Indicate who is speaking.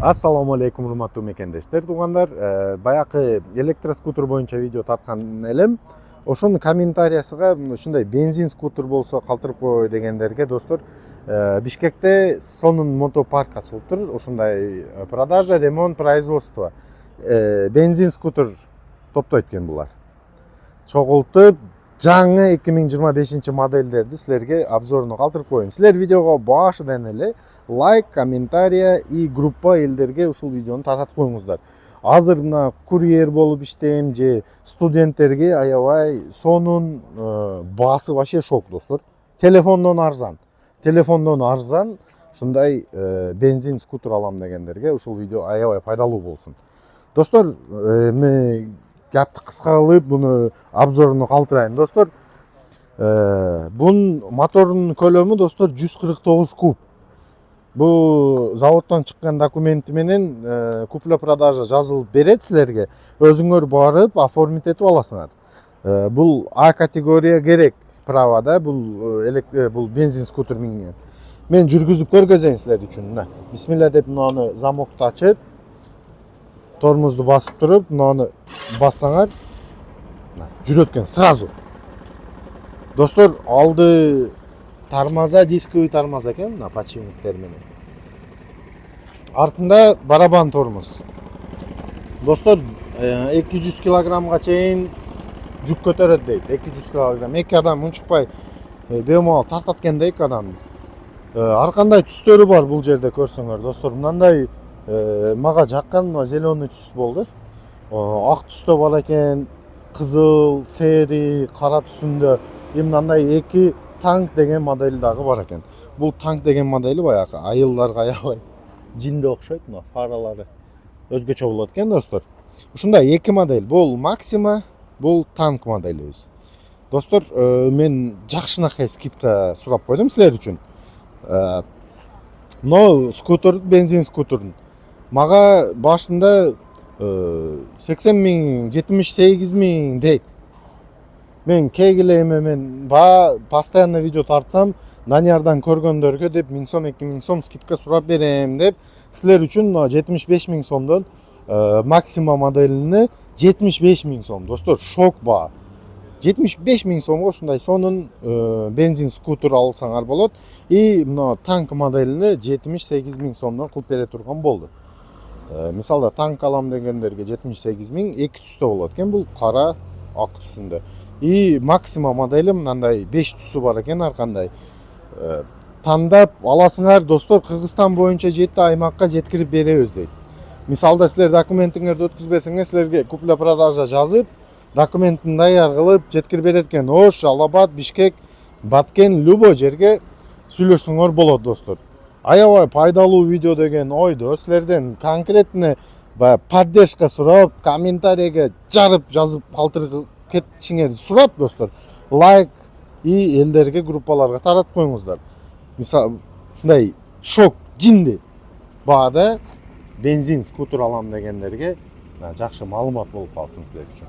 Speaker 1: Ассаламу алейкум, урматтуу мекендештер, туугандар. Баякы электроскутер боюнча видео тарткан элем. Ошонун комментариясыга ушундай бензин скутер болсо калтырып кой дегендерге достор, Бишкекте сонун мотопарк ачылыптыр. Ушундай продажа, ремонт, производство бензин скутер топтойт экен булар. Чогултуп жаңы 2025 модельдерди силерге обзоруна калтырып коеюн. Силер видеого башыдан эле лайк, комментария и группа элдерге ушул видеону таратып коюңуздар. Азыр мына курьер болуп иштейм же студенттерге аябай сонун баасы вообще шок достор. Телефондон арзан ушундай бензин скутер алам дегендерге ушул видео аябай пайдалуу болсун. Достор, гапты кыска кылып буну обзоруна калтырайын достор. Бунун моторунун көлөмү достор 149 куб. Бул заводдон чыккан документи менен купля продажа жазылып берет силерге. Өзүңөр барып оформить этип аласыңар. Бул А категория керек право да, бул бензин скутер минген. Мен жүргүзүп көргөзөйүн силер үчүн. Мына бисмилла деп муну замокту ачып, тормозду басып туруп, муну бассаңар, жүрөт экен сразу. Достор, алды тармаза, дисковый тармаза экен, мына подшипниктер менен. Артында барабан тормоз. Достор, 200 килограммга чейин жүк көтөрөт дейт. 200 килограмм. Эки адам унчукпай бемал тартат экен да эки адам. Ар кандай түстөрү бар бул жерде көрсөңөр, достор. Мындай мага жаккан мына зеленый түс болду. Ак түстө бар экен, кызыл, сери, кара түсүндө. Мындай эки танк деген модель дагы бар экен. Бул танк деген модели баягы айылдарга аябай жинде окшойт, мына фаралары өзгөчө болот экен достор. Ушундай эки модель, бул Максима, бул танк моделибиз. Достор, мен жакшынакай скидка сурап койдум силер үчүн. Но скутер, бензин скутерин мага башында 80 миң, 78 миң дейт. Мен кегиле мен постоянно видео тартсам, Даниярдан көргөндөргө деп 1000 сом, 2000 сом скидка сурап берем деп, силер үчүн 75 миң сомдон Максима моделине 75 миң сом. Достор, шок баа. 75 миң сомго ушундай сонун бензин скутер алсаңар болот. И мына танк моделине 78 миң сомдон кылып бере турган болду. Мисалда танк алам дегендерге 78 миң, эки түстө болот экен, бул кара, ак түсүндө. И Максима модели мындай 5 түсү бар экен ар кандай. Тандап аласыңар достор, Кыргызстан боюнча 7 аймакка жеткирип беребиз дейт. Мисалда силер документиңерди өткүзүп берсеңер, силерге купля продажа жазып, документин даяр кылып жеткирип берет экен. Ош, Алабат, Бишкек, Баткен, любой жерге сүйлөшсөңөр болот достор. Аябай пайдалуу видео деген ойдо силерден конкретно поддержка сурап, комментарийге жарып жазып калтырып кетишиңерди сурап достор. Лайк и элдерге, группаларга таратып коюңуздар. Мисалы, ушундай шок, жинди баада бензин скутер алам дегендерге жакшы маалымат болуп калсын силер үчүн.